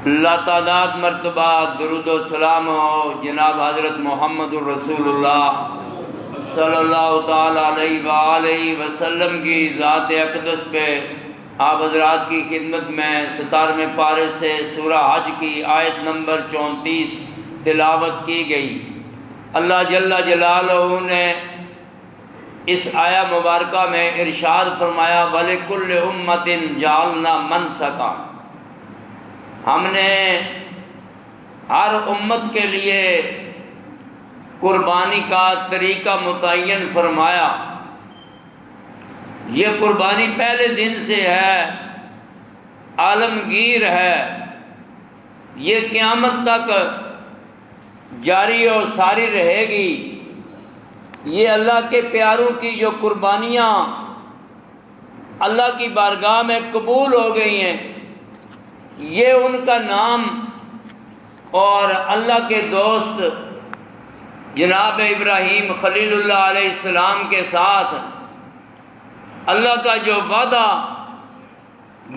لاتعداد مرتبہ درود و سلام ہو جناب حضرت محمد الرسول اللہ صلی اللہ تعالیٰ علیہ وآلہ وسلم کی ذات اقدس پہ۔ آپ حضرات کی خدمت میں 17ویں پارے سے سورہ حج کی آیت نمبر 34 تلاوت کی گئی۔ اللہ جل جلالہ نے اس آیہ مبارکہ میں ارشاد فرمایا وَلِكُلِّ أُمَّةٍ جَعَلْنَا مَنْسَكًا، ہم نے ہر امت کے لیے قربانی کا طریقہ متعین فرمایا۔ یہ قربانی پہلے دن سے ہے، عالمگیر ہے، یہ قیامت تک جاری و ساری رہے گی۔ یہ اللہ کے پیاروں کی جو قربانیاں اللہ کی بارگاہ میں قبول ہو گئی ہیں، یہ ان کا نام اور اللہ کے دوست جناب ابراہیم خلیل اللہ علیہ السلام کے ساتھ اللہ کا جو وعدہ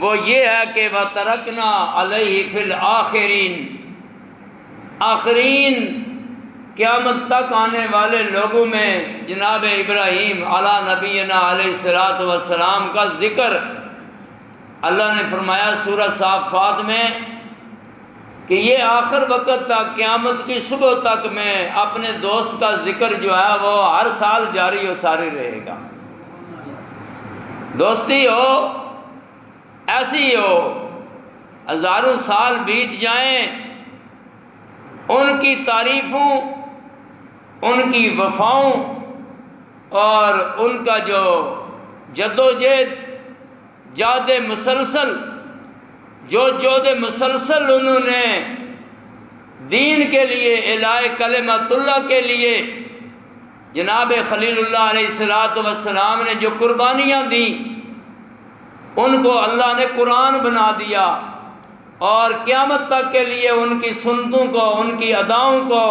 وہ یہ ہے کہ وَتَرَكْنَا عَلَيْهِ فِي الْآخِرِينَ، آخرین قیامت تک آنے والے لوگوں میں جناب ابراہیم علی نبینا علیہ الصلوۃ والسلام کا ذکر اللہ نے فرمایا سورہ صافات میں کہ یہ آخر وقت تک قیامت کی صبح تک میں اپنے دوست کا ذکر جو ہے وہ ہر سال جاری و ساری رہے گا۔ دوستی ہو ایسی ہو، ہزاروں سال بیت جائیں، ان کی تعریفوں، ان کی وفاؤں اور ان کا جو جدوجہد جہد مسلسل جہد مسلسل انہوں نے دین کے لیے اعلاء کلمت اللہ کے لیے جناب خلیل اللہ علیہ الصلوۃ والسلام نے جو قربانیاں دیں ان کو اللہ نے قرآن بنا دیا، اور قیامت تک کے لیے ان کی سنتوں کو، ان کی اداؤں کو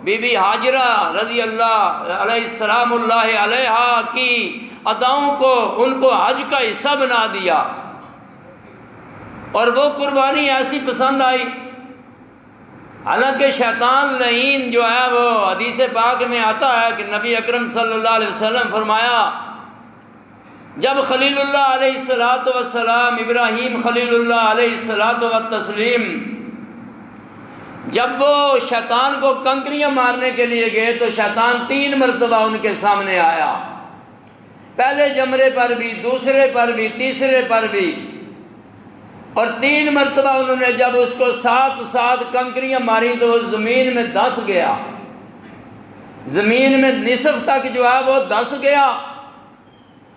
بی بی حاجرہ رضی اللہ علیہ السلام اللہ علیہا کی اداؤں کو ان کو حج کا حصہ بنا دیا، اور وہ قربانی ایسی پسند آئی۔ حالانکہ شیطان لعین جو ہے وہ حدیث پاک میں آتا ہے کہ نبی اکرم صلی اللہ علیہ وسلم فرمایا جب خلیل اللہ علیہ الصلوۃ والسلام ابراہیم خلیل اللہ علیہ الصلوۃ والتسلیم جب وہ شیطان کو کنکریاں مارنے کے لیے گئے تو شیطان 3 مرتبہ ان کے سامنے آیا، پہلے جمرے پر بھی، دوسرے پر بھی، تیسرے پر بھی، اور 3 مرتبہ انہوں نے جب اس کو ساتھ کنکریاں ماری تو وہ زمین میں دس گیا، زمین میں نصف تک جو ہے وہ دس گیا۔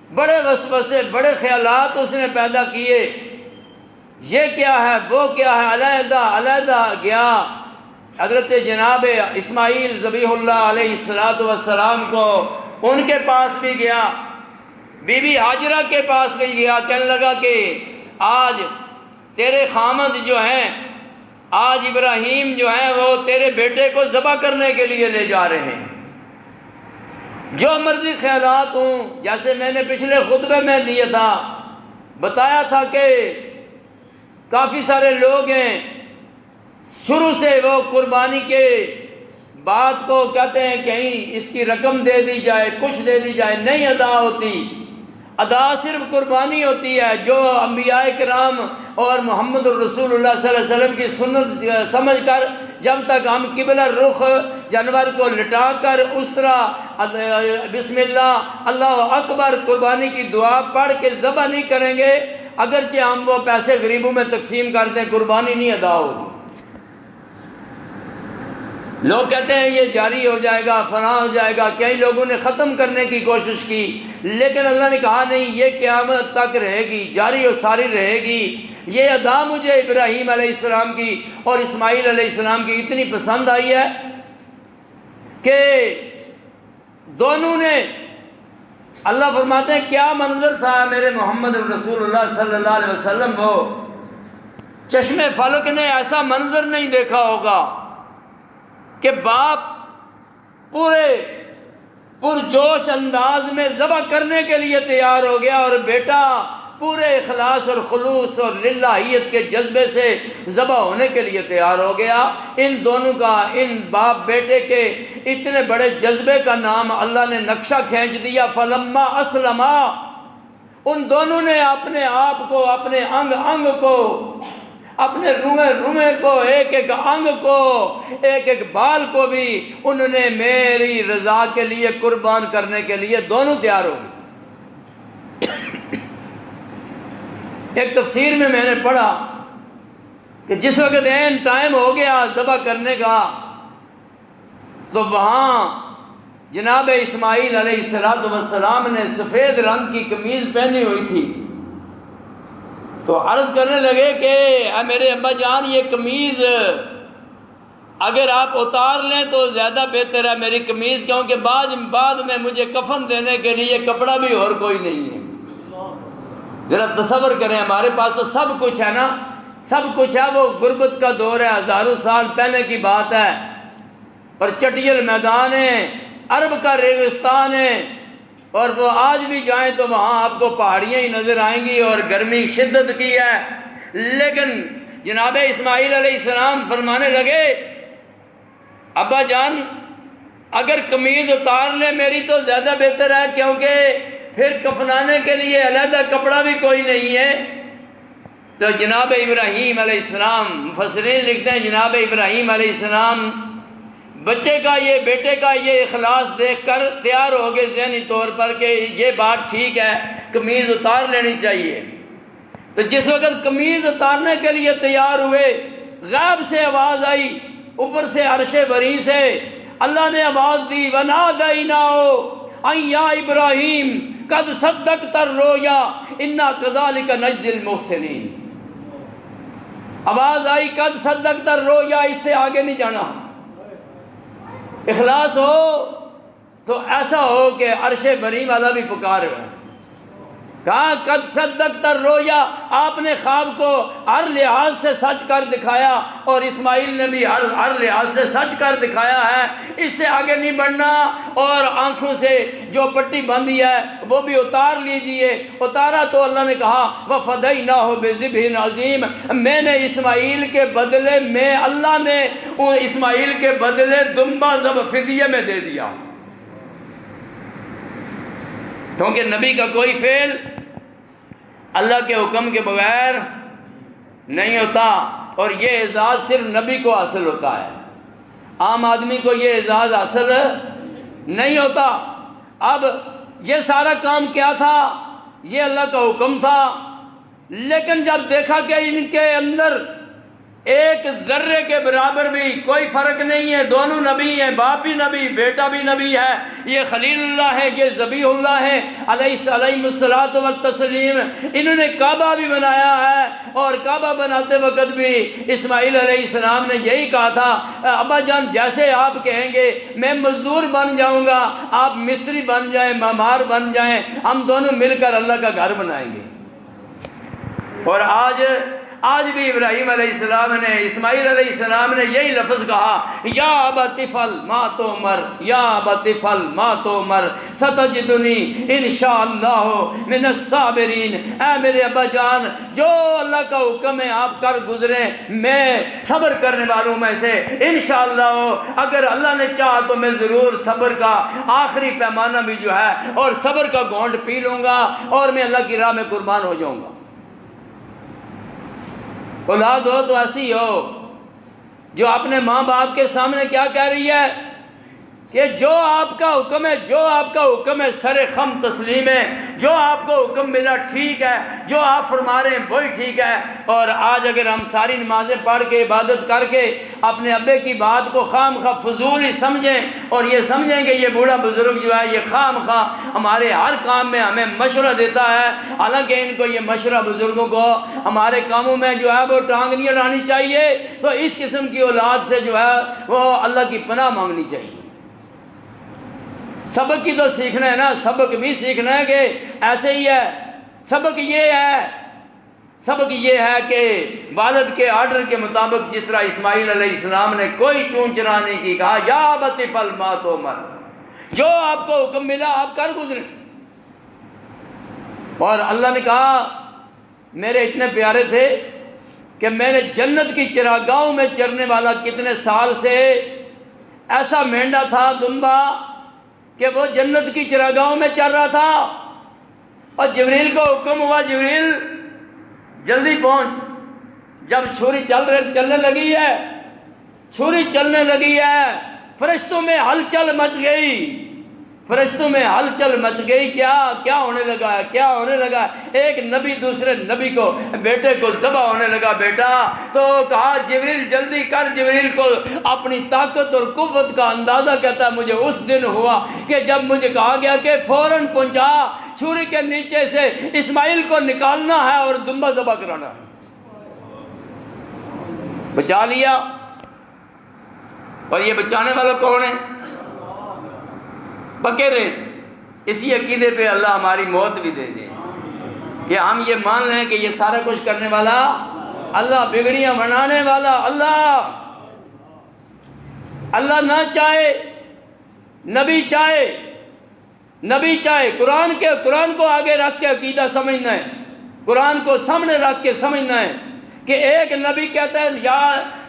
بڑے وسوسے، بڑے خیالات اس نے پیدا کیے، یہ کیا ہے، وہ کیا ہے، علیحدہ علیحدہ گیا۔ حضرت جناب اسماعیل ذبیح اللہ علیہ السلام کو ان کے پاس بھی گیا، بی بی حاجرہ کے پاس بھی گیا، کہنے لگا کہ آج تیرے خامد جو ہیں، آج ابراہیم جو ہیں وہ تیرے بیٹے کو ذبح کرنے کے لیے لے جا رہے ہیں۔ جو مرضی خیالات ہوں، جیسے میں نے پچھلے خطبے میں دیا تھا، بتایا تھا کہ کافی سارے لوگ ہیں شروع سے وہ قربانی کے بات کو کہتے ہیں کہیں اس کی رقم دے دی جائے، کچھ دے دی جائے، نہیں ادا ہوتی۔ ادا صرف قربانی ہوتی ہے جو انبیاء کرام اور محمد الرسول اللہ صلی اللہ علیہ وسلم کی سنت سمجھ کر جب تک ہم قبلہ رخ جانور کو لٹا کر اس طرح بسم اللہ اللہ اکبر قربانی کی دعا پڑھ کے ذبح نہیں کریں گے، اگرچہ ہم وہ پیسے غریبوں میں تقسیم کر دیں، قربانی نہیں ادا ہوگی۔ لوگ کہتے ہیں یہ جاری ہو جائے گا، فلاں ہو جائے گا، کئی لوگوں نے ختم کرنے کی کوشش کی، لیکن اللہ نے کہا نہیں، یہ قیامت تک رہے گی، جاری و ساری رہے گی۔ یہ ادا مجھے ابراہیم علیہ السلام کی اور اسماعیل علیہ السلام کی اتنی پسند آئی ہے کہ دونوں نے، اللہ فرماتے ہیں کیا منظر تھا میرے محمد رسول اللہ صلی اللہ علیہ وسلم کو، چشم فلک نے ایسا منظر نہیں دیکھا ہوگا کہ باپ پورے پرجوش انداز میں ذبح کرنے کے لیے تیار ہو گیا اور بیٹا پورے اخلاص اور خلوص اور للہیت کے جذبے سے ذبح ہونے کے لیے تیار ہو گیا۔ ان دونوں کا، ان باپ بیٹے کے اتنے بڑے جذبے کا نام اللہ نے نقشہ کھینچ دیا، فلما اسلما، ان دونوں نے اپنے آپ کو، اپنے انگ انگ کو، اپنے روئے کو، ایک ایک انگ کو، ایک ایک بال کو بھی انہوں نے میری رضا کے لیے قربان کرنے کے لیے دونوں تیار ہو گئے۔ ایک تفسیر میں نے پڑھا کہ جس وقت عین ٹائم ہو گیا ذبح کرنے کا، تو وہاں جناب اسماعیل علیہ السلام نے سفید رنگ کی قمیض پہنی ہوئی تھی، تو عرض کرنے لگے کہ اے میرے ابا جان، یہ قمیض اگر آپ اتار لیں تو زیادہ بہتر ہے، میری قمیض، کیونکہ بعد میں مجھے کفن دینے کے لیے کپڑا بھی اور کوئی نہیں ہے۔ ذرا تصور کریں، ہمارے پاس تو سب کچھ ہے نا، سب کچھ ہے، وہ غربت کا دور ہے، ہزاروں سال پہلے کی بات ہے، اور چٹیل میدان ہے، عرب کا ریگستان ہے، اور وہ آج بھی جائیں تو وہاں آپ کو پہاڑیاں ہی نظر آئیں گی اور گرمی شدت کی ہے۔ لیکن جناب اسماعیل علیہ السلام فرمانے لگے، ابا جان اگر قمیض اتار لے میری تو زیادہ بہتر ہے، کیونکہ پھر کفنانے کے لیے علیحدہ کپڑا بھی کوئی نہیں ہے۔ تو جناب ابراہیم علیہ السلام، مفسرین لکھتے ہیں جناب ابراہیم علیہ السلام بچے کا، یہ بیٹے کا یہ اخلاص دیکھ کر تیار ہو گئے ذہنی طور پر کہ یہ بات ٹھیک ہے، قمیض اتار لینی چاہیے۔ تو جس وقت قمیض اتارنے کے لیے تیار ہوئے، غیب سے آواز آئی، اوپر سے عرش بری سے اللہ نے آواز دی، وَنَادَيْنَاهُ أَن يَا إِبْرَاهِيمُ قَدْ صَدَّقْتَ الرُّؤْيَا إِنَّا كَذَلِكَ نَجْزِي الْمُحْسِنِينَ۔ آواز آئی قد صدقت الرؤیا، اس سے آگے نہیں جانا۔ اخلاص ہو تو ایسا ہو کہ عرش بری والا بھی پکار رہا ہے۔ کہا قد صدقت الرؤیا، آپ نے خواب کو ہر لحاظ سے سچ کر دکھایا، اور اسماعیل نے بھی ہر لحاظ سے سچ کر دکھایا ہے، اس سے آگے نہیں بڑھنا۔ اور آنکھوں سے جو پٹی باندھی ہے وہ بھی اتار لیجئے۔ اتارا تو اللہ نے کہا وَفَدَيْنَاهُ بِذِبْحٍ عَظِيمٍ، میں نے اسماعیل کے بدلے میں، اللہ نے اسماعیل کے بدلے دمبا ذبح فدیے میں دے دیا، کیونکہ نبی کا کوئی فعل اللہ کے حکم کے بغیر نہیں ہوتا، اور یہ اعزاز صرف نبی کو حاصل ہوتا ہے، عام آدمی کو یہ اعزاز حاصل نہیں ہوتا۔ اب یہ سارا کام کیا تھا؟ یہ اللہ کا حکم تھا، لیکن جب دیکھا کہ ان کے اندر ایک ذرے کے برابر بھی کوئی فرق نہیں ہے، دونوں نبی ہیں، باپ بھی نبی، بیٹا بھی نبی ہے، یہ خلیل اللہ ہے، یہ ذبیح اللہ ہے علیہ الصلاۃ والتسلیم، انہوں نے کعبہ بھی بنایا ہے، اور کعبہ بناتے وقت بھی اسماعیل علیہ السلام نے یہی کہا تھا، ابا جان جیسے آپ کہیں گے میں مزدور بن جاؤں گا، آپ مستری بن جائیں، معمار بن جائیں، ہم دونوں مل کر اللہ کا گھر بنائیں گے۔ اور آج بھی ابراہیم علیہ السلام نے، اسماعیل علیہ السلام نے یہی لفظ کہا، یا ابت افعل ما تؤمر، یا ابت افعل ما تؤمر ستجدنی انشاءاللہ من الصابرین۔ اے میرے ابا جان، جو اللہ کا حکم ہے آپ کر گزریں، میں صبر کرنے والوں میں سے انشاءاللہ، اگر اللہ نے چاہا تو میں ضرور صبر کا آخری پیمانہ بھی جو ہے اور صبر کا گھونٹ پی لوں گا، اور میں اللہ کی راہ میں قربان ہو جاؤں گا۔ اولاد ہو تو ایسی ہو جو اپنے ماں باپ کے سامنے کیا کہہ رہی ہے کہ جو آپ کا حکم ہے، جو آپ کا حکم ہے سر خم تسلیم ہے، جو آپ کو حکم ملا ٹھیک ہے، جو آپ فرما رہے ہیں وہی ٹھیک ہے۔ اور آج اگر ہم ساری نمازیں پڑھ کے عبادت کر کے اپنے ابے کی بات کو خام خواہ فضول ہی سمجھیں، اور یہ سمجھیں کہ یہ بوڑھا بزرگ جو ہے یہ خام خواہ ہمارے ہر کام میں ہمیں مشورہ دیتا ہے، حالانکہ ان کو یہ مشورہ بزرگوں کو ہمارے کاموں میں جو ہے وہ ٹانگ نہیں اڑانی چاہیے، تو اس قسم کی اولاد سے جو ہے وہ اللہ کی پناہ مانگنی چاہیے۔ سبق کی تو سیکھنا ہے نا، سبق بھی سیکھنا ہے کہ ایسے ہی ہے۔ سبق یہ ہے کہ والد کے آرڈر کے مطابق جس طرح اسماعیل علیہ السلام نے کوئی چون چرا نہیں کی، کہا یا ابت افعل ما تؤمر، جو آپ کو حکم ملا آپ کر گزریں۔ اور اللہ نے کہا میرے اتنے پیارے تھے کہ میں نے جنت کی چراگاہوں میں چرنے والا کتنے سال سے ایسا مینڈا تھا دمبا کہ وہ جنت کی چراگاہوں میں چر رہا تھا، اور جبریل کو حکم ہوا جبریل جلدی پہنچ۔ جب چھری چلنے لگی ہے، چھری چلنے لگی ہے، فرشتوں میں ہلچل مچ گئی، فرشتوں میں ہلچل مچ گئی۔ کیا ہونے لگا ہے، کیا ہونے لگا ہے؟ ایک نبی دوسرے نبی کو، بیٹے کو ذبح ہونے لگا بیٹا، تو کہا جبریل جلدی کر۔ جبریل کو اپنی طاقت اور قوت کا اندازہ کہتا ہے مجھے اس دن ہوا کہ جب مجھے کہا گیا کہ فوراً پہنچا، چھری کے نیچے سے اسماعیل کو نکالنا ہے اور دمبا ذبح کرانا ہے۔ بچا لیا۔ اور یہ بچانے والا کون ہے؟ پکے رہے اسی عقیدے پہ اللہ ہماری موت بھی دے دے کہ ہم یہ مان لیں کہ یہ سارا کچھ کرنے والا اللہ، بگڑیاں بنانے والا اللہ۔ اللہ نہ چاہے، نبی چاہے، نبی چاہے۔ قرآن کو آگے رکھ کے عقیدہ سمجھنا ہے، قرآن کو سامنے رکھ کے سمجھنا ہے کہ ایک نبی کہتا ہے یا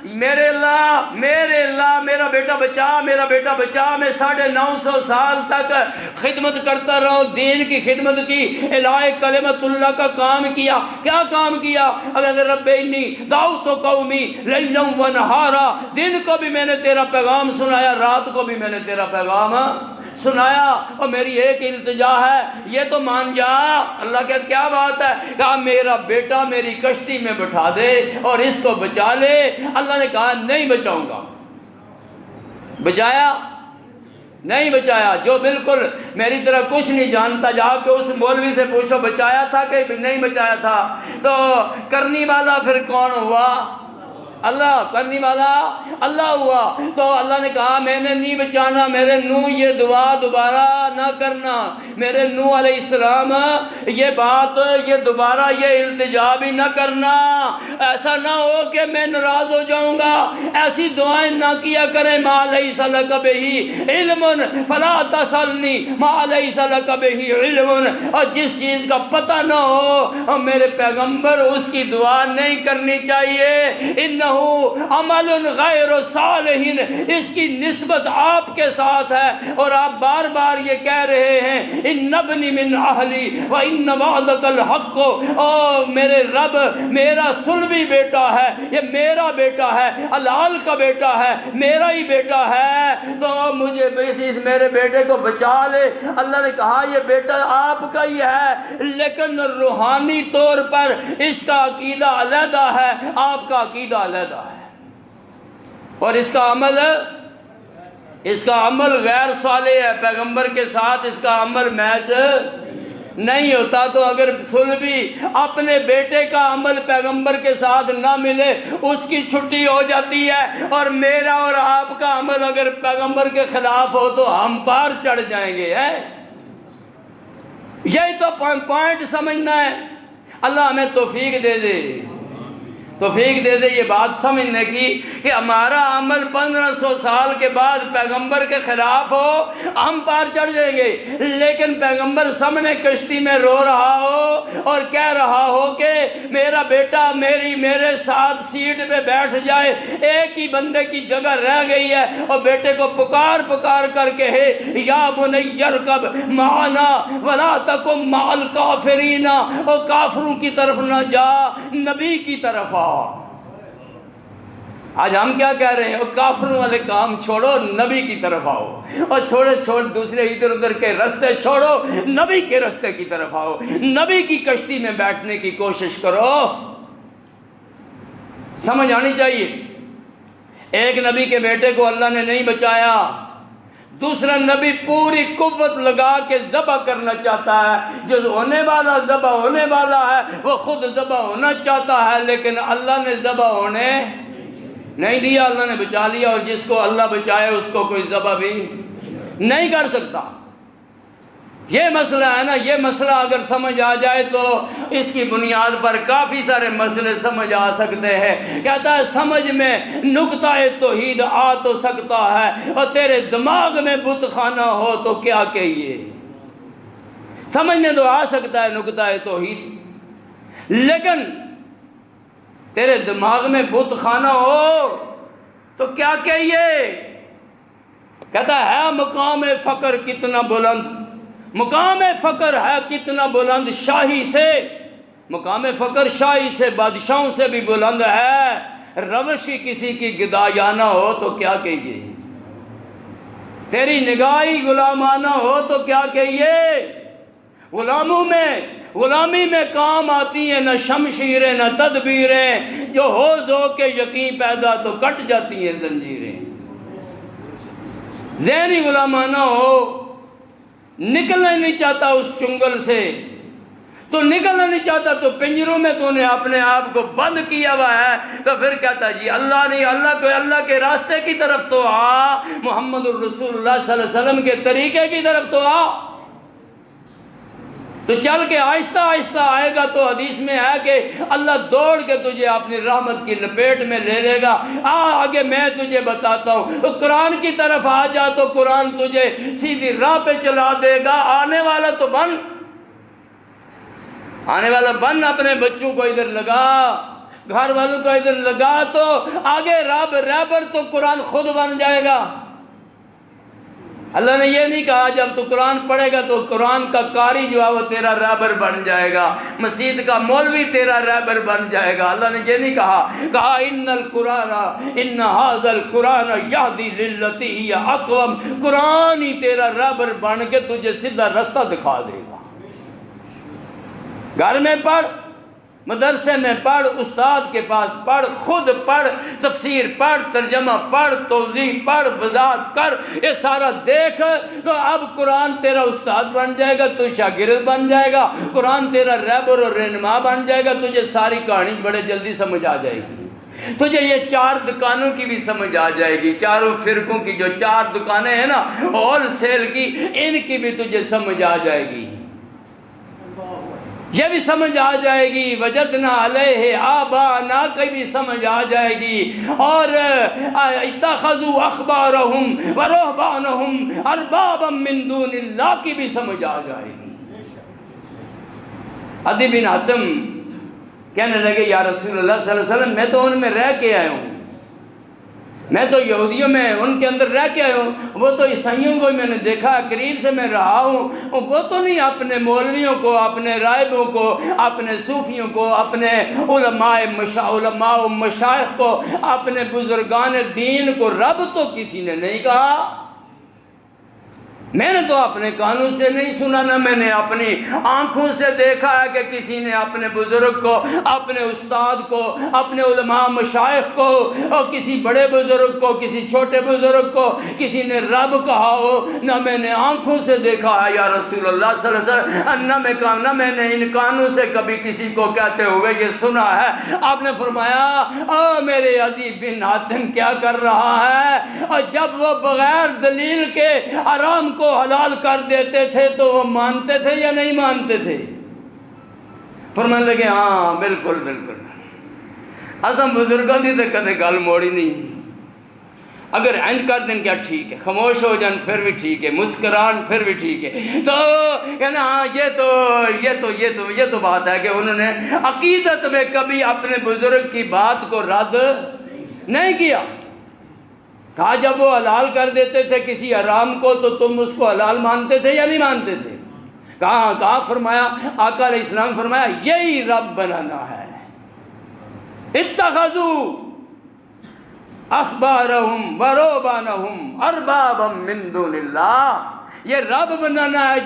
میرے اللہ میرا بیٹا بچا، میرا بیٹا بچا۔ میں 950 سال تک خدمت کرتا رہا، دین کی خدمت کی، الہ کلمت اللہ کا کام کیا۔ کیا کام کیا؟ اگر رب انی دعوت قومی لیلا و نہارا، دن کو بھی میں نے تیرا پیغام سنایا، رات کو بھی میں نے تیرا پیغام سنایا، اور میری ایک التجا ہے یہ تو مان جا۔ اللہ کہ کیا بات ہے؟ کہا میرا بیٹا میری کشتی میں بٹھا دے اور اس کو بچا لے۔ اللہ نے کہا نہیں بچاؤں گا۔ بچایا؟ نہیں بچایا۔ جو بالکل میری طرح کچھ نہیں جانتا، جا کے اس مولوی سے پوچھو بچایا تھا کہ نہیں بچایا تھا۔ تو کرنی والا پھر کون ہوا؟ اللہ۔ کرنے والا اللہ ہوا۔ تو اللہ نے کہا میں نے نہیں بچانا، میرے نوح یہ دعا دوبارہ نہ کرنا، میرے نوح علیہ السلام یہ بات یہ دوبارہ یہ التجا بھی نہ کرنا، ایسا نہ ہو کہ میں ناراض ہو جاؤں گا، ایسی دعائیں نہ کیا کریں۔ ما لیس لک بہ علم فلا تسألنی ما لیس لک بہ علم، اور جس چیز کا پتہ نہ ہو میرے پیغمبر اس کی دعا نہیں کرنی چاہیے۔ عمل غیر صالح، اس کی نسبت آپ کے ساتھ ہے، اور آپ بار بار یہ کہہ رہے ہیں ان ابنی من اہلی و ان وعدک الحق، او میرے رب میرا سلبی بیٹا ہے، یہ میرا بیٹا ہے، الال کا بیٹا ہے، میرا ہی بیٹا ہے، تو مجھے اس میرے بیٹے کو بچا لے۔ اللہ نے کہا یہ بیٹا آپ کا ہی ہے، لیکن روحانی طور پر اس کا عقیدہ علیحدہ ہے، آپ کا عقیدہ علیحدہ ہے، اور اس کا عمل غیر صالح ہے، پیغمبر کے ساتھ اس کا عمل میچ نہیں ہوتا۔ تو اگر سلبی اپنے بیٹے کا عمل پیغمبر کے ساتھ نہ ملے اس کی چھٹی ہو جاتی ہے، اور میرا اور آپ کا عمل اگر پیغمبر کے خلاف ہو تو ہم پار چڑھ جائیں گے۔ یہی تو پوائنٹ سمجھنا ہے۔ اللہ ہمیں توفیق دے دے، توفیق دے دے یہ بات سمجھنے کی کہ ہمارا عمل 1500 سال کے بعد پیغمبر کے خلاف ہو ہم پار چڑھ جائیں گے، لیکن پیغمبر سامنے کشتی میں رو رہا ہو اور کہہ رہا ہو کہ میرا بیٹا میرے ساتھ سیٹ پہ بیٹھ جائے، ایک ہی بندے کی جگہ رہ گئی ہے، اور بیٹے کو پکار کر کے ہے یا بنی ارکب معنا ولا تکن مع الکافرین، اور کافروں کی طرف نہ جا، نبی کی طرف آ۔ آج ہم کیا کہہ رہے ہیں؟ کافروں والے کام چھوڑو، نبی کی طرف آؤ، اور چھوڑ دوسرے ادھر ادھر کے رستے چھوڑو، نبی کے رستے کی طرف آؤ، نبی کی کشتی میں بیٹھنے کی کوشش کرو۔ سمجھ آنی چاہیے۔ ایک نبی کے بیٹے کو اللہ نے نہیں بچایا، دوسرا نبی پوری قوت لگا کے ذبح کرنا چاہتا ہے، جو ہونے والا ذبح ہونے والا ہے وہ خود ذبح ہونا چاہتا ہے، لیکن اللہ نے ذبح ہونے نہیں دیا، اللہ نے بچا لیا، اور جس کو اللہ بچائے اس کو کوئی ذبح بھی نہیں کر سکتا۔ یہ مسئلہ ہے نا، یہ مسئلہ اگر سمجھ آ جائے تو اس کی بنیاد پر کافی سارے مسئلے سمجھ آ سکتے ہیں۔ کہتا ہے سمجھ میں نقطہ توحید آ تو سکتا ہے، اور تیرے دماغ میں بت خانہ ہو تو کیا کہیے۔ سمجھ میں تو آ سکتا ہے نقطہ توحید، لیکن تیرے دماغ میں بت خانہ ہو تو کیا کہیے؟ کہتا ہے مقام فقر کتنا بلند، مقام فقر ہے کتنا بلند شاہی سے، مقام فقر شاہی سے بادشاہوں سے بھی بلند ہے، روشی کسی کی گدایانہ ہو تو کیا کہیے؟ تیری نگاہی غلامانہ ہو تو کیا کہیے؟ غلامی میں کام آتی ہیں نہ شمشیریں نہ تدبیریں، جو ہو کے یقین پیدا تو کٹ جاتی ہیں زنجیریں۔ ذہنی غلامانہ ہو، نکلنا نہیں چاہتا اس چنگل سے، تو نکلنا نہیں چاہتا تو پنجروں میں تو نے اپنے آپ کو بند کیا ہوا ہے، تو پھر کہتا جی اللہ نہیں، اللہ کے راستے کی طرف تو آ، محمد الرسول اللہ صلی اللہ علیہ وسلم کے طریقے کی طرف تو آ، تو چل کے آہستہ آہستہ آئے گا۔ تو حدیث میں ہے کہ اللہ دوڑ کے تجھے اپنی رحمت کی لپیٹ میں لے لے گا۔ آگے میں تجھے بتاتا ہوں، تو قرآن کی طرف آ جا تو قرآن تجھے سیدھی راہ پہ چلا دے گا۔ آنے والا بن، اپنے بچوں کو ادھر لگا، گھر والوں کو ادھر لگا، تو آگے رہبر تو قرآن خود بن جائے گا۔ اللہ نے یہ نہیں کہا جب تو قرآن پڑھے گا تو قرآن کا قاری جو ہے وہ تیرا رہبر بن جائے گا، مسجد کا مولوی تیرا رہبر بن جائے گا۔ اللہ نے یہ نہیں کہا ان ھذا القرآن یہدی للتی ہی اقوم، قرآن ہی تیرا رہبر بن کے تجھے سیدھا رستہ دکھا دے گا۔ گھر میں پڑھ، مدرسے میں پڑھ، استاد کے پاس پڑھ، خود پڑھ، تفسیر پڑھ، ترجمہ پڑھ، توضیح پڑھ، وضاحت کر، یہ سارا دیکھ، تو اب قرآن تیرا استاد بن جائے گا، تو شاگرد بن جائے گا، قرآن تیرا رہبر اور رہنما بن جائے گا۔ تجھے ساری کہانی بڑے جلدی سمجھ آ جائے گی، تجھے یہ 4 دکانوں کی بھی سمجھ آ جائے گی، چاروں فرقوں کی جو 4 دکانیں ہیں نا ہول سیل کی، ان کی بھی تجھے سمجھ آ جائے گی، یہ بھی سمجھ آ جائے گی، وجدنا علیہ آبانا کی بھی سمجھ آ جائے گی، اور اتخذوا احبارہم ورہبانہم اربابا من دون اللہ کی بھی سمجھ آ جائے گی۔ عدی بن حاتم کہنے لگے یا رسول اللہ صلی اللہ علیہ وسلم، میں تو ان میں رہ کے آیا ہوں، میں تو یہودیوں میں ان کے اندر رہ کے آیا ہوں، وہ تو عیسائیوں کو میں نے دیکھا، قریب سے میں رہا ہوں، وہ تو نہیں اپنے مولویوں کو، اپنے راہبوں کو، اپنے صوفیوں کو، اپنے علماء و مشائخ کو، اپنے بزرگان دین کو رب تو کسی نے نہیں کہا۔ میں نے تو اپنے کانوں سے نہیں سنا، نہ میں نے اپنی آنکھوں سے دیکھا ہے کہ کسی نے اپنے بزرگ کو، اپنے استاد کو، اپنے علماء مشائخ کو، اور کسی بڑے بزرگ کو، کسی چھوٹے بزرگ کو کسی نے رب کہا ہو، نہ میں نے آنکھوں سے دیکھا ہے یا رسول اللہ صلی اللہ علیہ وسلم، نہ میں نے ان کانوں سے کبھی کسی کو کہتے ہوئے یہ سنا ہے۔ آپ نے فرمایا او میرے عدی بن حاتم کیا کر رہا ہے؟ اور جب وہ بغیر دلیل کے حرام کو حلال کر دیتے تھے تو وہ مانتے تھے یا نہیں مانتے تھے؟ فرمانے لگے ہاں بالکل بالکل، اساں بزرگوں دی تے کدے گل موڑی نہیں، اگر اینج کر دیں کیا ٹھیک ہے، خاموش ہو جان پھر بھی ٹھیک ہے، مسکران پھر بھی ٹھیک ہے، تو کہنا ہاں یہ تو بات ہے کہ انہوں نے عقیدت میں کبھی اپنے بزرگ کی بات کو رد نہیں کیا۔ کہا جب وہ حلال کر دیتے تھے کسی حرام کو تو تم اس کو حلال مانتے تھے یا نہیں مانتے تھے؟ کہا فرمایا آقا علیہ السلام فرمایا یہی رب بنانا ہے، اتخذوا احبارہم ورہبانہم اربابا من دون اللہ، یہ رب بنانا ہے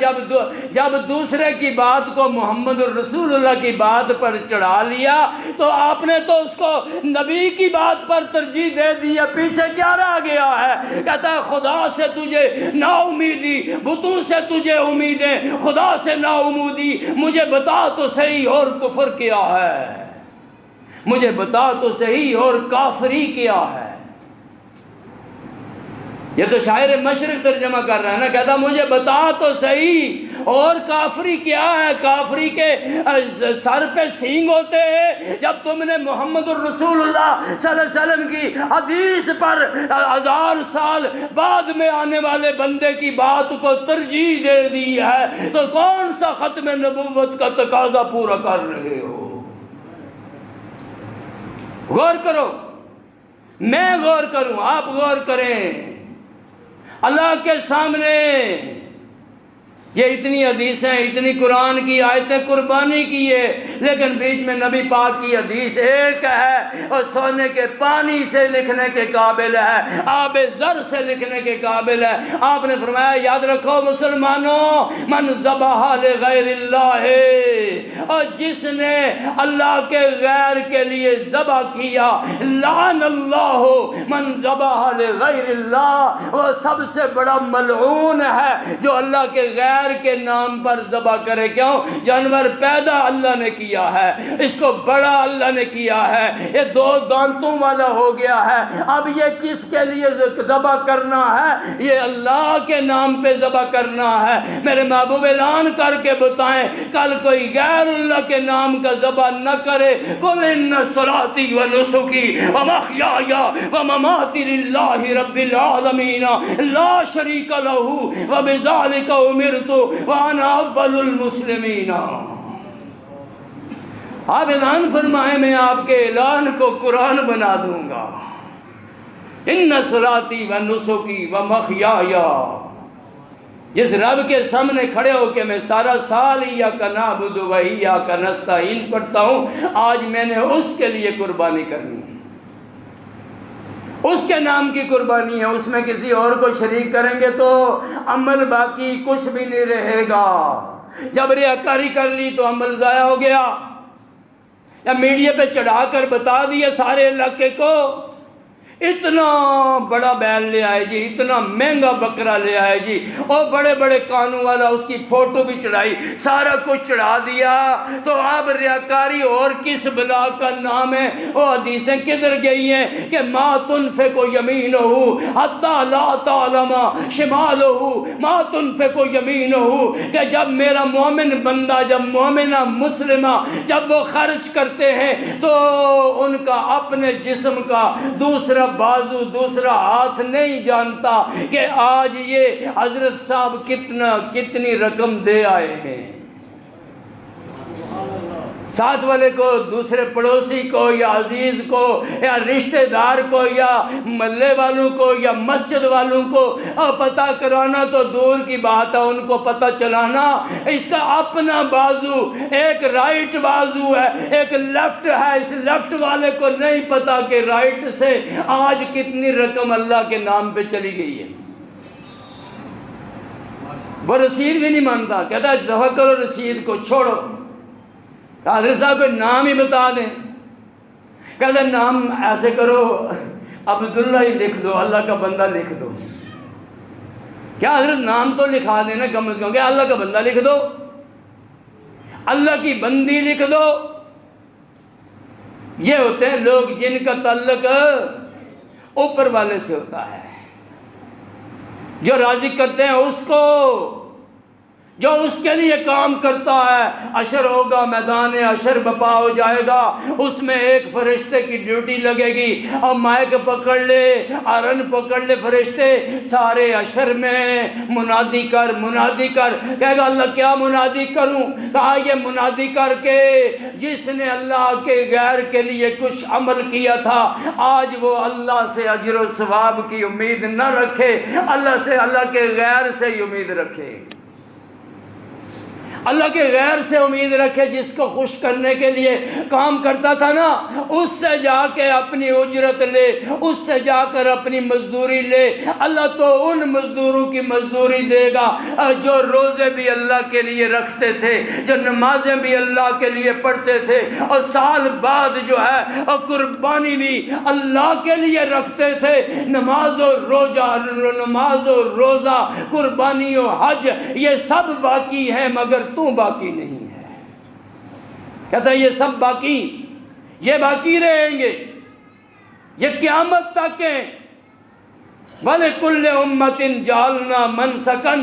جب دوسرے کی بات کو محمد الرسول اللہ کی بات پر چڑھا لیا تو آپ نے تو اس کو نبی کی بات پر ترجیح دے دی، پیچھے کیا رہ گیا ہے؟ کہتا ہے خدا سے تجھے نا امیدی، بتوں سے تجھے امیدیں، خدا سے نا امیدی، مجھے بتا تو صحیح اور کفر کیا ہے، مجھے بتا تو صحیح اور کافری کیا ہے۔ یہ تو شاعر مشرق ترجمہ کر رہا ہے نا، کہتا مجھے بتا تو صحیح اور کافری کیا ہے۔ کافری کے سر پہ سینگ ہوتے ہیں جب تم نے محمد الرسول اللہ صلی اللہ علیہ وسلم کی حدیث پر 1000 سال بعد میں آنے والے بندے کی بات کو ترجیح دے دی ہے، تو کون سا ختم نبوت کا تقاضا پورا کر رہے ہو؟ غور کرو، میں غور کروں، آپ غور کریں۔ اللہ کے سامنے یہ اتنی حدیثیں، اتنی قرآن کی آیتیں قربانی کی ہے، لیکن بیچ میں نبی پاک کی حدیث ایک ہے اور سونے کے پانی سے لکھنے کے قابل ہے، آب زر سے لکھنے کے قابل ہے۔ آپ نے فرمایا یاد رکھو مسلمانوں، من ذبح لغیر اللہ، اور جس نے اللہ کے غیر کے لیے ذبح کیا، لعن اللہ من ذبح لغیر اللہ، وہ سب سے بڑا ملعون ہے جو اللہ کے غیر کے نام پر ذبح کرے۔ کیوں؟ جانور پیدا اللہ نے کیا ہے، اس کو بڑا اللہ نے کیا ہے، یہ 2 دانتوں والا ہو گیا ہے، اب یہ کس کے لیے ذبح کرنا ہے؟ یہ اللہ کے نام پہ ذبح کرنا ہے۔ میرے محبوب اعلان کر کے بتائیں، کل کوئی غیر اللہ کے نام کا ذبح نہ کرے۔ قل ان صلاتی و نسکی و محیای و مماتی للہ رب العالمین لا شریک لہ و بذالک امرت وانا اول المسلمین۔ آپ اعلان فرمائیں میں آپ کے اعلان کو قرآن بنا دوں گا۔ ان صلاتی و نسکی و محیای، جس رب کے سامنے کھڑے ہو کے میں سارا سال ایاک نعبد و ایاک نستعین پڑھتا ہوں، آج میں نے اس کے لیے قربانی کرنی ہے، اس کے نام کی قربانی ہے۔ اس میں کسی اور کو شریک کریں گے تو عمل باقی کچھ بھی نہیں رہے گا۔ جب ریاکاری کر لی تو عمل ضائع ہو گیا، یا میڈیا پہ چڑھا کر بتا دیا سارے علاقے کو اتنا بڑا بیل لے آئے جی، اتنا مہنگا بکرا لے آئے جی، اور بڑے بڑے کانوں والا اس کی فوٹو بھی چڑھائی، سارا کچھ چڑھا دیا، تو اب ریاکاری اور کس بلا کا نام ہے؟ وہ حدیثیں کدھر گئی ہیں کہ ما تنفق یمینہ حتی لا تعلم شمالہ، ما تنفق یمینہ، کہ جب میرا مومن بندہ، جب مومنہ مسلمہ جب وہ خرچ کرتے ہیں تو ان کا اپنے جسم کا دوسرا بازو، دوسرا ہاتھ نہیں جانتا کہ آج یہ حضرت صاحب کتنی رقم دے آئے ہیں۔ ساتھ والے کو، دوسرے پڑوسی کو، یا عزیز کو، یا رشتہ دار کو، یا محلے والوں کو، یا مسجد والوں کو پتہ کرانا تو دور کی بات ہے، ان کو پتہ چلانا۔ اس کا اپنا بازو، ایک رائٹ بازو ہے، ایک لیفٹ ہے، اس لیفٹ والے کو نہیں پتہ کہ رائٹ سے آج کتنی رقم اللہ کے نام پہ چلی گئی ہے۔ وہ رسید بھی نہیں مانتا، کہتا ہے دفع کرو رسید کو، چھوڑو۔ حضرت صاحب کو نام ہی بتا دیں، کہتے ہیں نام ایسے کرو، عبداللہ ہی لکھ دو، اللہ کا بندہ لکھ دو۔ کیا حضرت نام تو لکھا دینا کم از کم، کہ اللہ کا بندہ لکھ دو، اللہ کی بندی لکھ دو۔ یہ ہوتے ہیں لوگ جن کا تعلق اوپر والے سے ہوتا ہے، جو راضی کرتے ہیں اس کو، جو اس کے لیے کام کرتا ہے۔ عشر ہوگا، میدان عشر بپا ہو جائے گا، اس میں ایک فرشتے کی ڈیوٹی لگے گی، اور مائک پکڑ لے، ارن پکڑ لے فرشتے، سارے عشر میں منادی کر، منادی کر۔ کہے گا اللہ کیا منادی کروں؟ کہا یہ منادی کر کے جس نے اللہ کے غیر کے لیے کچھ عمل کیا تھا، آج وہ اللہ سے اجر و ثواب کی امید نہ رکھے، اللہ کے غیر سے ہی امید رکھے، اللہ کے غیر سے امید رکھے۔ جس کو خوش کرنے کے لیے کام کرتا تھا نا، اس سے جا کے اپنی اجرت لے، اس سے جا کر اپنی مزدوری لے۔ اللہ تو ان مزدوروں کی مزدوری دے گا جو روزے بھی اللہ کے لیے رکھتے تھے، جو نمازیں بھی اللہ کے لیے پڑھتے تھے، اور سال بعد جو ہے قربانی بھی اللہ کے لیے رکھتے تھے۔ نماز و روزہ، قربانی و حج، یہ سب باقی ہیں مگر تو باقی نہیں ہے۔ کہتا ہے یہ سب باقی، یہ باقی رہیں گے، یہ قیامت تک ہیں۔ وَلِكُلِّ أُمَّةٍ جَعَلْنَا مَنْسَكًا،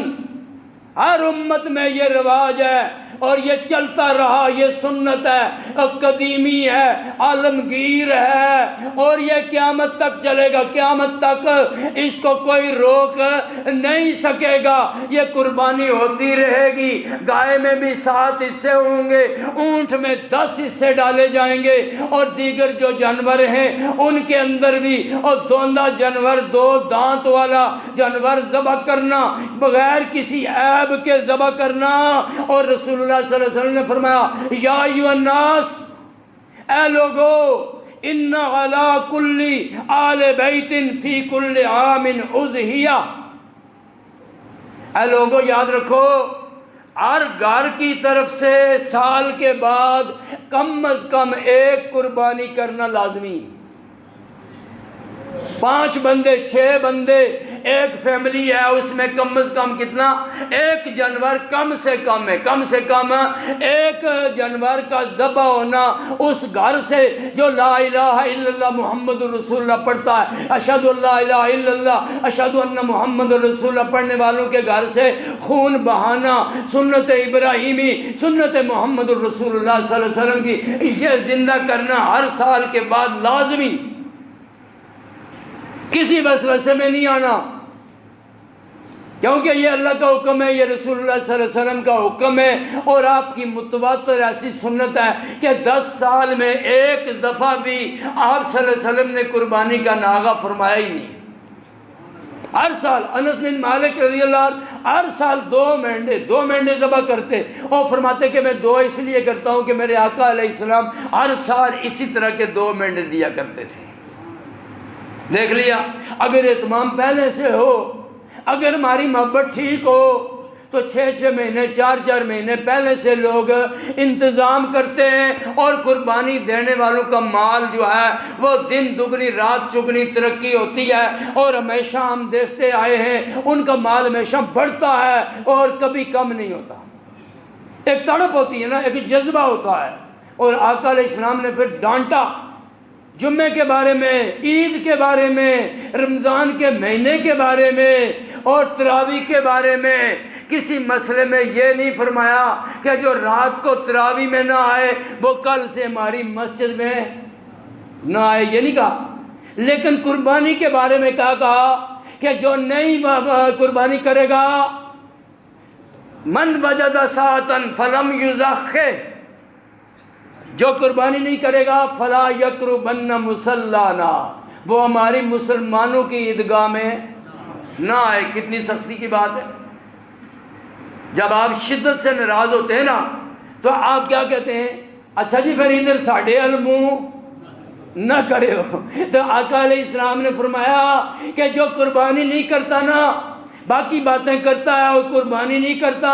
ہر امت میں یہ رواج ہے، اور یہ چلتا رہا، یہ سنت ہے، قدیمی ہے، عالمگیر ہے، اور یہ قیامت تک چلے گا، قیامت تک اس کو کوئی روک نہیں سکے گا، یہ قربانی ہوتی رہے گی۔ گائے میں بھی 7 حصے ہوں گے، اونٹ میں 10 حصے ڈالے جائیں گے، اور دیگر جو جانور ہیں ان کے اندر بھی، اور دوندا جانور، 2 دانت والا جانور ذبح کرنا، بغیر کسی عیب کے ذبح کرنا۔ اور رسول اللہ صلی اللہ علیہ وسلم نے فرمایا یا ایھا الناس، اے لوگو، ان علی کل آل بیت فی کل عام اضحیہ، اے لوگو یاد رکھو، ہر گھر کی طرف سے سال کے بعد کم از کم ایک قربانی کرنا لازمی۔ 5 بندے، 6 بندے، ایک فیملی ہے، اس میں کم از کم کتنا؟ ایک جانور کم سے کم ہے، کم سے کم ایک جانور کا ذبح ہونا اس گھر سے جو لا الہ الا اللہ محمد رسول اللہ پڑھتا ہے، اشہد ان لا الہ الا اللہ اشہد ان محمد رسول اللہ پڑھنے والوں کے گھر سے خون بہانا، سنت ابراہیمی، سنت محمد رسول اللہ صلی اللہ علیہ وسلم کی یہ زندہ کرنا ہر سال کے بعد لازمی، کسی وسوسے میں نہیں آنا، کیونکہ یہ اللہ کا حکم ہے، یہ رسول اللہ صلی اللہ علیہ وسلم کا حکم ہے، اور آپ کی متواتر ایسی سنت ہے کہ 10 سال میں ایک دفعہ بھی آپ صلی اللہ علیہ وسلم نے قربانی کا ناغہ فرمایا ہی نہیں۔ ہر سال انس بن مالک رضی اللہ عنہ ہر سال 2 مینڈے ذبح کرتے، اور فرماتے کہ میں 2 اس لیے کرتا ہوں کہ میرے آقا علیہ السلام ہر سال اسی طرح کے 2 مینڈے دیا کرتے تھے۔ دیکھ لیا، اگر اہتمام پہلے سے ہو، اگر ہماری محبت ٹھیک ہو تو 6 مہینے 4 مہینے پہلے سے لوگ انتظام کرتے ہیں، اور قربانی دینے والوں کا مال جو ہے وہ دن دگنی رات چگنی ترقی ہوتی ہے، اور ہمیشہ ہم دیکھتے آئے ہیں ان کا مال ہمیشہ بڑھتا ہے اور کبھی کم نہیں ہوتا۔ ایک تڑپ ہوتی ہے نا، ایک جذبہ ہوتا ہے، اور آقا علیہ السلام نے پھر ڈانٹا جمعے کے بارے میں، عید کے بارے میں، رمضان کے مہینے کے بارے میں، اور تراویح کے بارے میں۔ کسی مسئلے میں یہ نہیں فرمایا کہ جو رات کو تراویح میں نہ آئے وہ کل سے ہماری مسجد میں نہ آئے، یہ نہیں کہا، لیکن قربانی کے بارے میں کیا کہا کہ جو نہیں قربانی کرے گا، من وجد ساعۃ فلم یضحِ، جو قربانی نہیں کرے گا فلا یقربن مصلانا، وہ ہماری مسلمانوں کی عیدگاہ میں نہ آئے۔ کتنی سختی کی بات ہے۔ جب آپ شدت سے ناراض ہوتے ہیں نا تو آپ کیا کہتے ہیں؟ اچھا جی پھر ادھر ساڑھے المو نہ کرے ہو۔ تو آقا علیہ السلام نے فرمایا کہ جو قربانی نہیں کرتا نا، باقی باتیں کرتا ہے اور قربانی نہیں کرتا،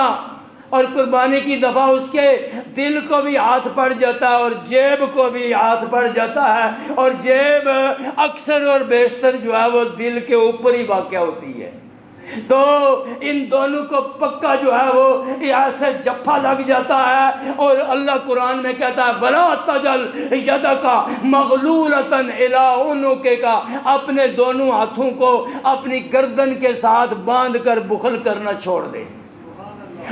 اور قربانی کی دفعہ اس کے دل کو بھی ہاتھ پڑ جاتا ہے اور جیب کو بھی ہاتھ پڑ جاتا ہے، اور جیب اکثر اور بیشتر جو ہے وہ دل کے اوپر ہی واقع ہوتی ہے۔ تو ان دونوں کو پکا جو ہے وہ یہاں سے جفا لگ جاتا ہے، اور اللہ قرآن میں کہتا ہے وَلَا تَجَلْ يَدَكَ مَغْلُولَةً إِلَىٰ عُنُقِكَ، اپنے دونوں ہاتھوں کو اپنی گردن کے ساتھ باندھ کر بخل کرنا چھوڑ دے۔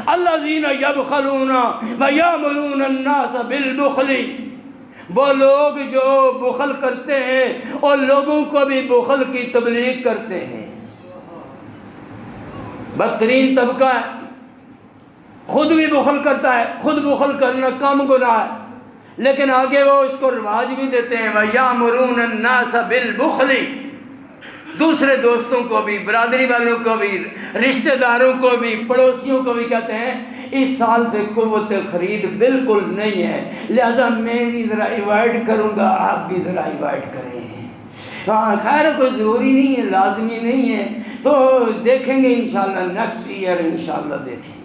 الذین یبخلون ویامرون الناس بالبخل، وہ لوگ جو بخل کرتے ہیں اور لوگوں کو بھی بخل کی تبلیغ کرتے ہیں۔ بدترین طبقہ ہے، خود بھی بخل کرتا ہے، خود بخل کرنا کم گناہ ہے، لیکن آگے وہ اس کو رواج بھی دیتے ہیں ویامرون الناس بالبخل، دوسرے دوستوں کو بھی، برادری والوں کو بھی، رشتہ داروں کو بھی، پڑوسیوں کو بھی کہتے ہیں اس سال سے قوت خرید بالکل نہیں ہے، لہذا میں بھی ذرا ایوائڈ کروں گا، آپ بھی ذرا ایوائڈ کریں۔ ہاں خیر کوئی ضروری نہیں ہے، لازمی نہیں ہے، تو دیکھیں گے انشاءاللہ نیکسٹ ایئر انشاءاللہ دیکھیں گے۔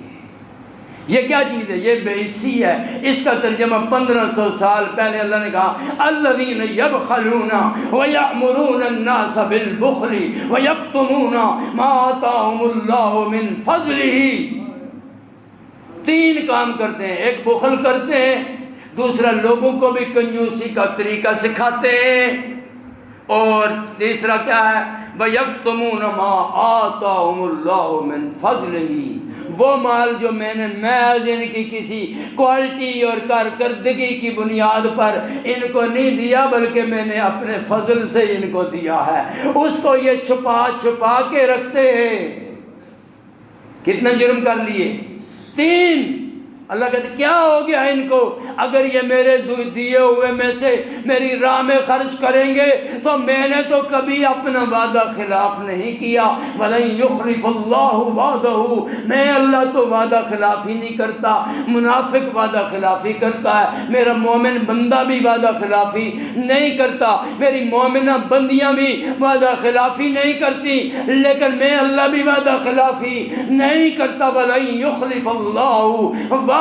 یہ کیا چیز ہے؟ یہ بے حسی ہے۔ اس کا ترجمہ 1500 سال پہلے اللہ نے کہا الذین یبخلون ویأمرون الناس بالبخل ویکتمون ما آتاہم اللہ من فضلہ۔ 3 کام کرتے ہیں، ایک بخل کرتے ہیں، دوسرا لوگوں کو بھی کنجوسی کا طریقہ سکھاتے ہیں، اور تیسرا کیا ہے؟ وَيَكْتُمُونَ مَا آتَاهُمُ اللَّهُ مِنْ فَضْلِهِ، وہ مال جو میں نے محض ان کی کسی کوالٹی اور کارکردگی کی بنیاد پر ان کو نہیں دیا، بلکہ میں نے اپنے فضل سے ان کو دیا ہے، اس کو یہ چھپا چھپا کے رکھتے ہیں۔ کتنا جرم کر لیے؟ 3۔ اللہ کہتے کیا ہو گیا ان کو؟ اگر یہ میرے دیے ہوئے میں سے میری راہ میں خرچ کریں گے تو میں نے تو کبھی اپنا وعدہ خلاف نہیں کیا، وَلَن يُخْلِفَ اللَّهُ وَعْدَهُ، میں اللہ تو وعدہ خلافی نہیں کرتا۔ منافق وعدہ خلافی کرتا ہے، میرا مومن بندہ بھی وعدہ خلافی نہیں کرتا، میری مومنہ بندیاں بھی وعدہ خلافی نہیں کرتی، لیکن میں اللہ بھی وعدہ خلافی نہیں کرتا۔ وَلَن يُخْلِفَ اللَّهُ وَعْدَهُ،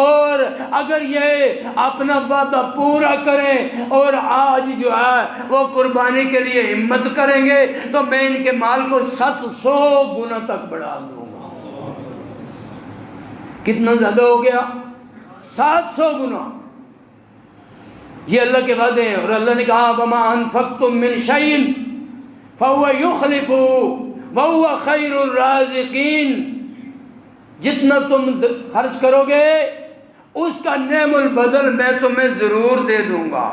اور اگر یہ اپنا وعدہ پورا کریں اور آج جو ہے وہ قربانی کے لیے ہمت کریں گے تو میں ان کے مال کو 700 گنا تک بڑھا دوں گا۔ کتنا زیادہ ہو گیا؟ 700 گنا۔ یہ اللہ کے وعدے ہیں، اور اللہ نے کہا وَمَا أَنفَقْتُم مِّن شَيْءٍ فَهُوَ يُخْلِفُهُ وَهُوَ خَيْرُ الرَّازِقِينَ، جتنا تم خرچ کرو گے اس کا نعم البدل میں تمہیں ضرور دے دوں گا،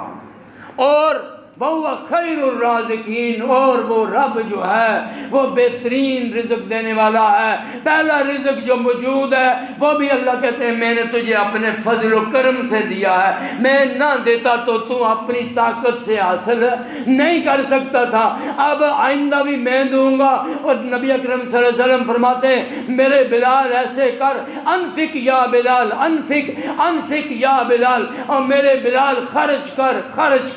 اور وَهُوَ خَيْرُ الرَّازِقِينَ، اور وہ رب جو ہے وہ بہترین رزق دینے والا ہے۔ پہلا رزق جو موجود ہے وہ بھی اللہ کہتے ہیں میں نے تجھے اپنے فضل و کرم سے دیا ہے، میں نہ دیتا تو تو اپنی طاقت سے حاصل نہیں کر سکتا تھا، اب آئندہ بھی میں دوں گا۔ اور نبی اکرم صلی اللہ علیہ وسلم فرماتے ہیں میرے بلال ایسے کر، انفق یا بلال، انفق یا بلال، اور میرے بلال خرچ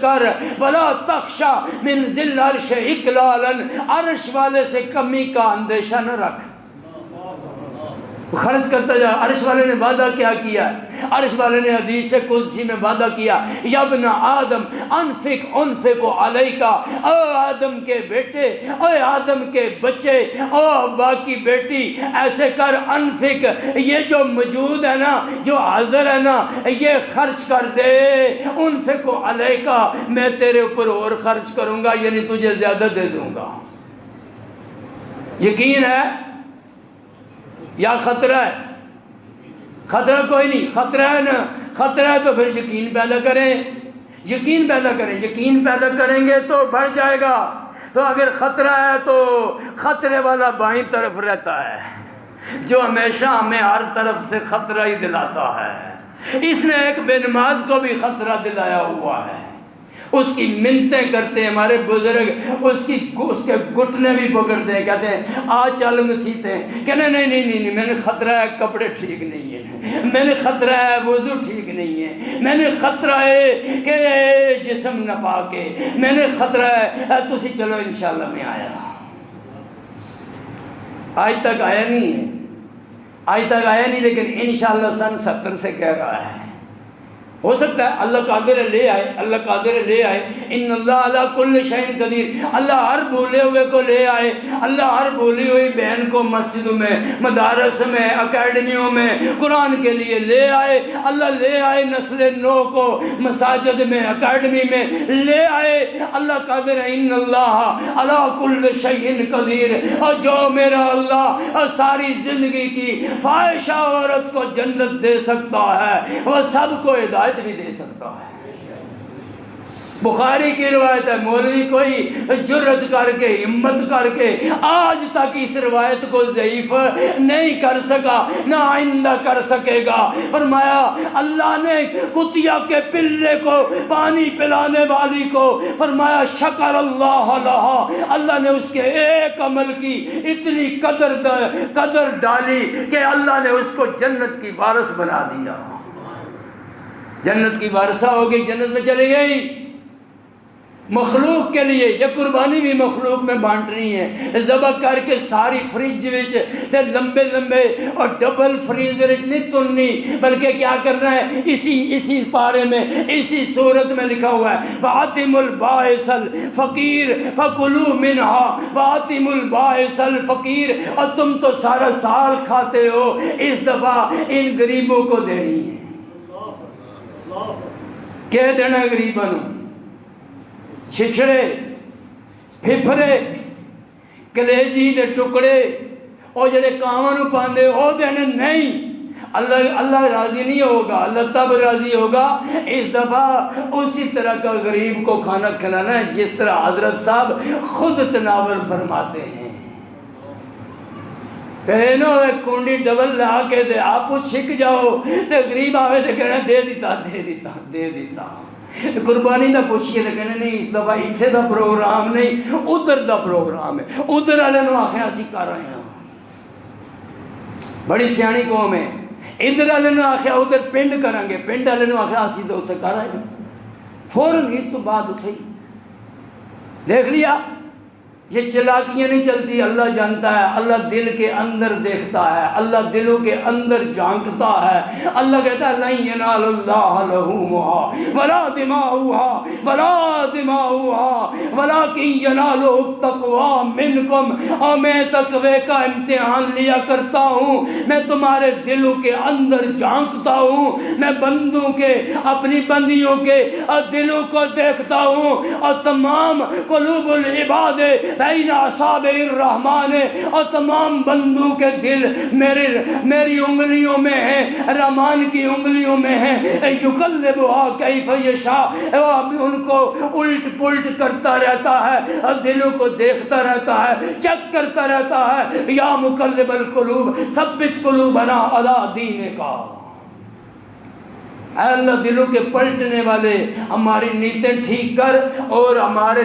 کر، ولا تخشا من ذل العرش اکلالا، عرش والے سے کمی کا اندیشہ نہ رکھ، خرچ کرتا جا۔ عرش والے نے وعدہ کیا کیا ہے؟ عرش والے نے حدیث قدسی میں وعدہ کیا یا ابن آدم انفق علیک، اے آدم کے بیٹے، اے آدم کے بچے، او ابا کی بیٹی، ایسے کر انفق، یہ جو موجود ہے نا، جو حاضر ہے نا، یہ خرچ کر دے، انفق علیک، میں تیرے اوپر اور خرچ کروں گا، یعنی تجھے زیادہ دے دوں گا۔ یقین ہے یا خطرہ ہے؟ خطرہ کوئی نہیں، خطرہ ہے نا، خطرہ ہے تو پھر یقین پیدا کریں، یقین پیدا کریں، یقین پیدا کریں گے تو بڑھ جائے گا۔ تو اگر خطرہ ہے تو خطرے والا بائیں طرف رہتا ہے جو ہمیشہ ہمیں ہر طرف سے خطرہ ہی دلاتا ہے۔ اس نے ایک بے نماز کو بھی خطرہ دلایا ہوا ہے، اس کی منتیں کرتے ہیں ہمارے بزرگ، اس کے گھٹنے بھی پکڑتے ہیں، کہتے ہیں آ چل مسیحیں، کہنے نہیں، میں نے خطرہ ہے کپڑے ٹھیک نہیں ہیں، میں نے خطرہ ہے وضو ٹھیک نہیں ہے، میں نے خطرہ ہے کہ جسم ناپاک ہے، میں نے خطرہ ہے تسی چلو انشاءاللہ میں آیا۔ آج تک آیا نہیں ہے، آج تک آیا نہیں، لیکن انشاءاللہ سن 70 سے کہہ رہا ہے۔ ہو سکتا ہے اللہ قادر لے آئے، اللہ قادر لے آئے، ان اللہ علی کل شیء قدیر، اللہ ہر بھولے ہوئے کو لے آئے، اللہ ہر بھولی ہوئی بہن کو مسجدوں میں، مدارس میں، اکیڈمیوں میں قرآن کے لیے لے آئے، اللہ لے آئے نسل نو کو مساجد میں، اکیڈمی میں لے آئے، اللہ قادر ہے، ان اللہ علی کل شیء قدیر، اور جو میرا اللہ ساری زندگی کی فاحشہ عورت کو جنت دے سکتا ہے وہ سب کو ہدایت بھی دے سکتا ہے۔ بخاری کی روایت ہے، مولوی کوئی جرت کر کے، ہمت کر کے آج تک اس روایت کو ضعیف نہیں کر سکا، نہ آئندہ کر سکے گا۔ فرمایا اللہ نے کتیا کے پلے کو پانی پلانے والی کو فرمایا شکر اللہ لہا، اللہ نے اس کے ایک عمل کی اتنی قدر ڈالی کہ اللہ نے اس کو جنت کی وارث بنا دیا، جنت کی وارثہ ہو گئی، جنت میں چلی گئی۔ مخلوق کے لیے یہ قربانی بھی مخلوق میں بانٹنی ہے، ذبح کر کے ساری فریج وچ تے لمبے اور ڈبل فریزر نہیں تننی، بلکہ کیا کرنا ہے، اسی پارے میں، اسی صورت میں لکھا ہوا ہے وَعَتِمُ الْبَائِسَ الْفَقِيرَ فَكُلُوا مِنْهَا وَعَتِمُ الْبَائِسَ الْفَقِيرَ، اور تم تو سارا سال کھاتے ہو، اس دفعہ ان غریبوں کو دینی ہے۔ کہہ دینا غریبوں، چھچڑے پھپھرے کلیجی دے ٹکڑے او جڑے کانواں نوں پاندے او دین نہیں، اللہ راضی نہیں ہوگا، اللہ تب راضی ہوگا اس دفعہ اسی طرح کا غریب کو کھانا کھلانا ہے جس طرح حضرت صاحب خود تناول فرماتے ہیں۔ کہنو ایک کنڈی ڈبل لا کے دے آپ چھک جاؤ تے غریب آوے تے کہنا دے دیتا قربانی نہ پوچھئے تے کہنے نہیں اس دفعہ اتھے دا پروگرام نہیں ادھر دا پروگرام ہے، ادھر والے نو آخیا اسی کر رہے ہیں، بڑی سیانی قوم ہے، ادھر والے نے آخیا ادھر پنڈ کریں گے، پنڈ والے نے آخیا اسی تو اتنے کر رہے ہیں، فوراً عید تو بعد اتھے ہی دیکھ لیا۔ یہ چلاکیاں نہیں چلتی، اللہ جانتا ہے، اللہ دل کے اندر دیکھتا ہے، اللہ دلوں کے اندر جھانکتا ہے۔ اللہ کہتا ہے لن ینال اللہ لحومها ولا دماؤها ولکن ینالہ التقوی منکم، اور میں تقوی کا امتحان لیا کرتا ہوں، میں تمہارے دلوں کے اندر جھانکتا ہوں، میں بندوں کے اپنی بندیوں کے دلوں کو دیکھتا ہوں، اور تمام قلوب العباد بین اصابع الرحمن، اور تمام بندوں کے دل میری انگلیوں میں ہیں، رحمان کی انگلیوں میں ہیں، یقلبها کیف یشاء، وہ ان کو الٹ پلٹ کرتا رہتا ہے، اور دلوں کو دیکھتا رہتا ہے، چیک کرتا رہتا ہے۔ یا مقلب القلوب ثبت قلوبنا علی دینک، اے اللہ دلوں کے پلٹنے والے ہماری نیتیں ٹھیک کر اور ہمارے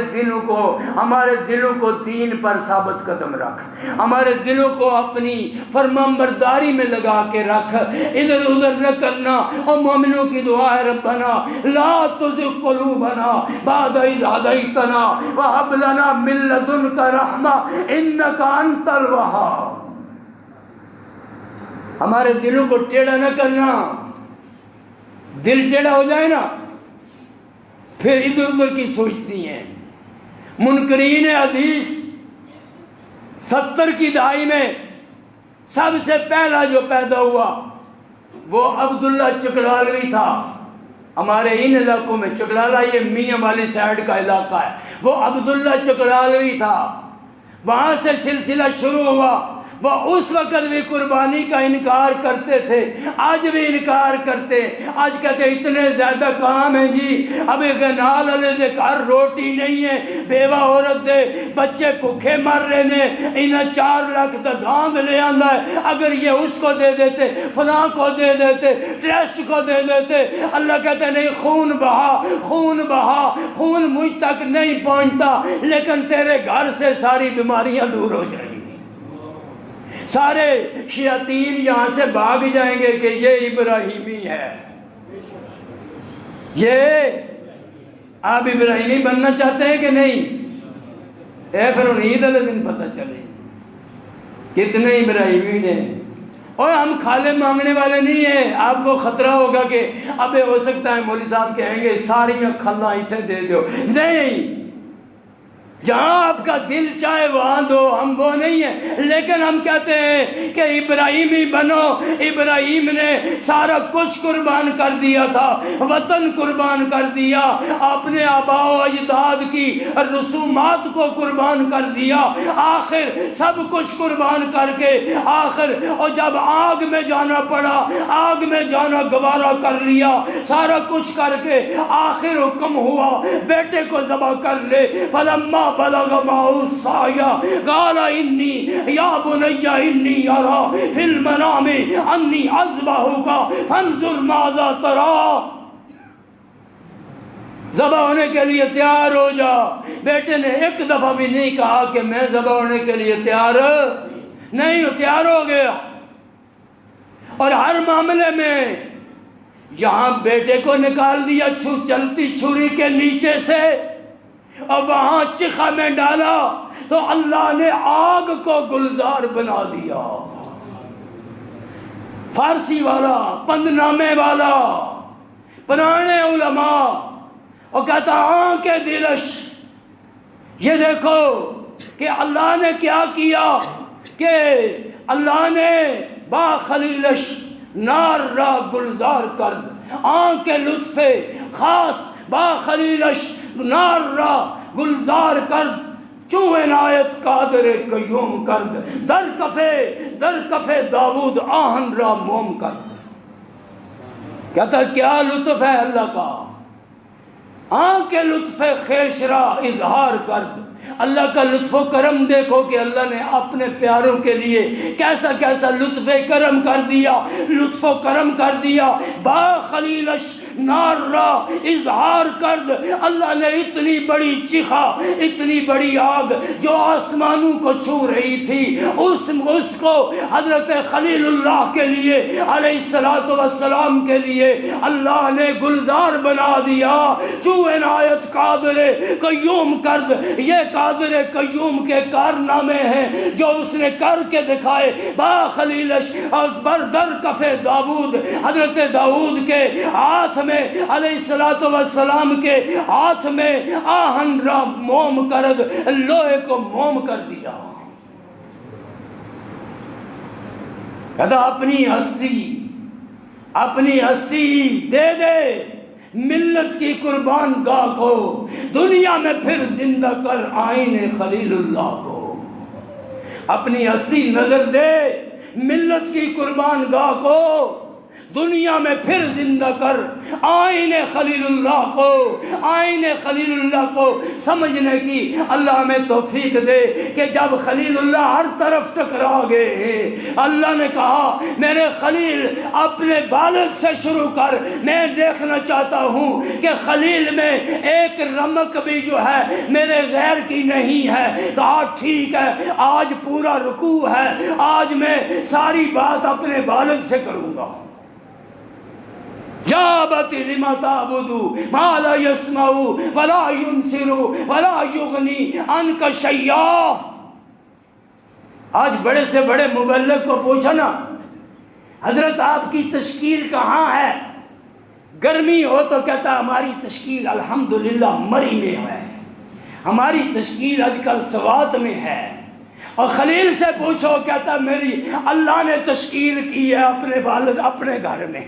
دلوں کو دین پر ثابت قدم رکھ، ہمارے دلوں کو اپنی فرمانبرداری میں لگا کے رکھ، ادھر ادھر نہ کرنا۔ اور مومنوں کی دعا ہے ربنا لا تزغ قلوبنا بعد اذ ہدیتنا وہب لنا من لدنک رحمہ انک انت الوہاب، ہمارے دلوں کو ٹیڑھا نہ کرنا، دل ٹیڑھا ہو جائے نا پھر ادھر ادھر کی سوچتی ہیں۔ منکرین حدیث 70 کی دہائی میں سب سے پہلا جو پیدا ہوا وہ عبداللہ چکڑالوی تھا، ہمارے ان علاقوں میں چکڑالہ یہ میاں والی سائڈ کا علاقہ ہے، وہ عبداللہ چکڑالوی تھا، وہاں سے سلسلہ شروع ہوا۔ وہ اس وقت بھی قربانی کا انکار کرتے تھے، آج بھی انکار کرتے، آج کہتے اتنے زیادہ کام ہیں جی، اب ایک نال والے دے گھر روٹی نہیں ہے، بیوہ عورت دے بچے بھوکے مر رہے نے، انہیں 4 لاکھ تا داند لے آندا ہے، اگر یہ اس کو دے دیتے، فلاں کو دے دیتے، ٹرسٹ کو دے دیتے، اللہ کہتے نہیں خون بہا، خون مجھ تک نہیں پہنچتا، لیکن تیرے گھر سے ساری بیماریاں دور ہو جائیں گی، سارے شیاطین یہاں سے بھاگ جائیں گے کہ یہ ابراہیمی ہے۔ یہ آپ ابراہیمی بننا چاہتے ہیں کہ نہیں؟ پھر عید والے دن پتہ چلے کتنے ابراہیمی نے۔ اور ہم کھالے مانگنے والے نہیں ہیں، آپ کو خطرہ ہوگا کہ اب ہو سکتا ہے مولوی صاحب کہیں گے ساریاں کھلا اتنے دے دو، نہیں، جہاں آپ کا دل چاہے وہاں دو، ہم وہ نہیں ہیں، لیکن ہم کہتے ہیں کہ ابراہیمی بنو۔ ابراہیم نے سارا کچھ قربان کر دیا تھا، وطن قربان کر دیا، اپنے آباء و اجداد کی رسومات کو قربان کر دیا، آخر سب کچھ قربان کر کے آخر اور جب آگ میں جانا پڑا، آگ میں جانا گوارا کر لیا، سارا کچھ کر کے آخر حکم ہوا بیٹے کو ذبح کر لے۔ فلما بلغ معه السعي قال إني يا بني إني أرى في المنام أني أذبحك فانظر ماذا ترى، ذبح ہونے کے لیے تیار ہو جا۔ بیٹے نے ایک دفعہ بھی نہیں کہا کہ میں ذبح ہونے کے لیے تیار نہیں ہوں، تیار ہو گیا۔ اور ہر معاملے میں یہاں بیٹے کو نکال دیا چلتی چھری کے نیچے سے، اور وہاں چخا میں ڈالا تو اللہ نے آگ کو گلزار بنا دیا۔ فارسی والا، پندنامے والا، پرانے علماء، اور کہتا آنکھ دلش، یہ دیکھو کہ اللہ نے کیا کیا کہ اللہ نے با خلیلش نار را گلزار کرد، آنکھ لطف خاص با خلیلش نار را گلزار کرد، کیوں عنایت قادر قیوم کرد، در کفے داود آہن را موم کرد۔ کہتا کیا لطف ہے اللہ کا، آنکھ کے لطف خیش را اظہار کرد۔ اللہ کا لطف و کرم دیکھو کہ اللہ نے اپنے پیاروں کے لیے کیسا کیسا لطف کرم کر دیا، لطف و کرم کر دیا۔ با خلیلش نار را اظہار کرد، اللہ نے اتنی بڑی چیخا، اتنی بڑی آگ جو آسمانوں کو چھو رہی تھی، اس کو حضرت خلیل اللہ کے لیے علیہ السلام کے لیے اللہ نے گلزار بنا دیا۔ چو عنایت قادر قیوم کرد، یہ قادر قیوم کے کارنامے ہیں جو اس نے کر کے دکھائے۔ با خلیلش اکبر در کفے داود، حضرت داود کے ہاتھ میں، علیہ السلام کے ہاتھ میں آہن را موم کرد، لوہے کو موم کر دیا۔ کہتا اپنی ہستی دے دے ملت کی قربان گاہ کو، دنیا میں پھر زندہ کر آئین خلیل اللہ کو۔ اپنی ہستی نظر دے ملت کی قربان گاہ کو، دنیا میں پھر زندہ کر آئین خلیل اللہ کو۔ آئین خلیل اللہ کو سمجھنے کی اللہ ہمیں توفیق دے کہ جب خلیل اللہ ہر طرف ٹکرا گئے ہیں، اللہ نے کہا میرے خلیل اپنے والد سے شروع کر، میں دیکھنا چاہتا ہوں کہ خلیل میں ایک رمق بھی جو ہے میرے غیر کی نہیں ہے۔ کہا ٹھیک ہے، آج پورا رکوع ہے، آج میں ساری بات اپنے والد سے کروں گا۔ یا بتی لما تعبدو ما لا یسمعو ولا ینصرو ولا یغنی عنک شیئا۔ آج بڑے سے بڑے مبلغ کو پوچھا نا، حضرت آپ کی تشکیل کہاں ہے؟ گرمی ہو تو کہتا ہماری تشکیل الحمدللہ مری میں ہے، ہماری تشکیل آج کل سوات میں ہے۔ اور خلیل سے پوچھو، کہتا میری اللہ نے تشکیل کی ہے اپنے والد اپنے گھر میں۔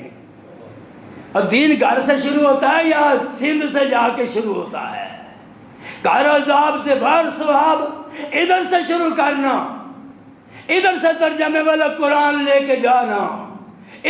اور دین گھر سے شروع ہوتا ہے یا سندھ سے جا کے شروع ہوتا ہے؟ گھر عذاب سے بھر ثواب، ادھر سے شروع کرنا، ادھر سے ترجمے والا قرآن لے کے جانا،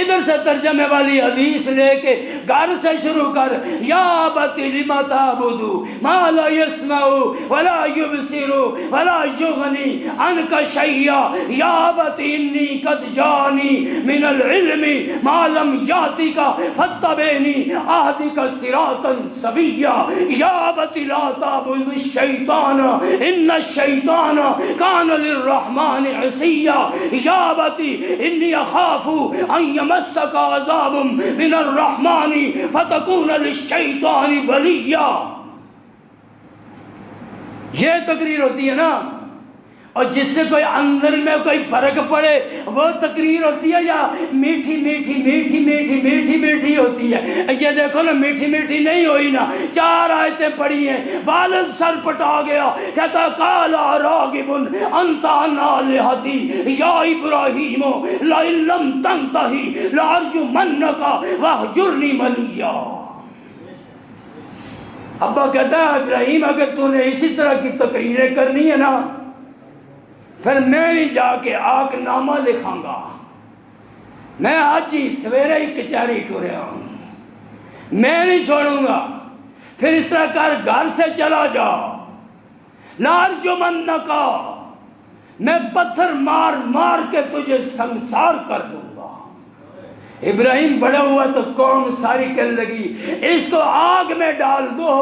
ادھر سے ترجمے والی حدیث لے کے گھر سے شروع کر۔ یا ابت لم تعبدوا ما لا يسمع ولا يبصر ولا يغني عنك شيئا یا ابت انی قد جانی من العلم ما لم يأتك فاتبعنی اهدک صراطا سویا۔ یا ابت لا تعبد الشیطان ان الشیطان کان للرحمن عصیا۔ یا ابت انی اخاف ان مسک عذاب من الرحمن فتکون للشیطان ولیا۔ یہ تقریر ہوتی ہے نا، اور جس سے کوئی اندر میں کوئی فرق پڑے وہ تقریر ہوتی ہے یا میٹھی میٹھی میٹھی میٹھی میٹھی میٹھی ہوتی ہے؟ یہ دیکھو نا، میٹھی میٹھی نہیں ہوئی نا، 4 آیتیں پڑھی ہیں، والد سر پٹا گیا، کہتا قالا راغب انت عن آلہتی یا ابراہیم لئن لم تنتہی لارجمنک واہجرنی ملیا۔ ابا کہتا ہے ابراہیم اگر تو نے اسی طرح کی تقریریں کرنی ہے نا، پھر میں بھی جا کے آگ نامہ لکھاں گا، میں آج ہی سویرے ہی کچہری ٹوریا ہوں، میں نہیں چھوڑوں گا۔ پھر اس طرح کر گھر سے چلا جا، لارجمنکا، میں پتھر مار مار کے تجھے سنسار کر دوں گا۔ ابراہیم بڑا ہوا تو قوم ساری کہنے لگی اس کو آگ میں ڈال دو۔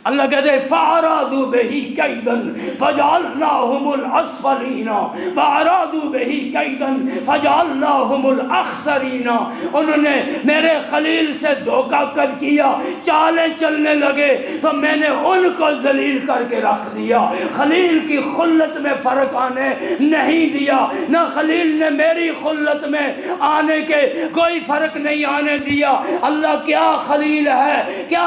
اللہ کہتے ہیں فَأَرَادُوا بِهِ كَيْدًا فَجَعَلْنَاهُمُ الْأَسْفَلِينَ وَأَرَادُوا بِهِ كَيْدًا فَجَعَلْنَاهُمُ الْأَخْسَرِينَ۔ انہوں نے میرے خلیل سے دھوکہ کر کیا، چالیں چلنے لگے تو میں نے ان کو ذلیل کر کے رکھ دیا۔ خلیل کی خلت میں فرق آنے نہیں دیا، نہ خلیل نے میری خلت میں آنے کے کوئی فرق نہیں آنے دیا۔ اللہ کیا خلیل ہے، کیا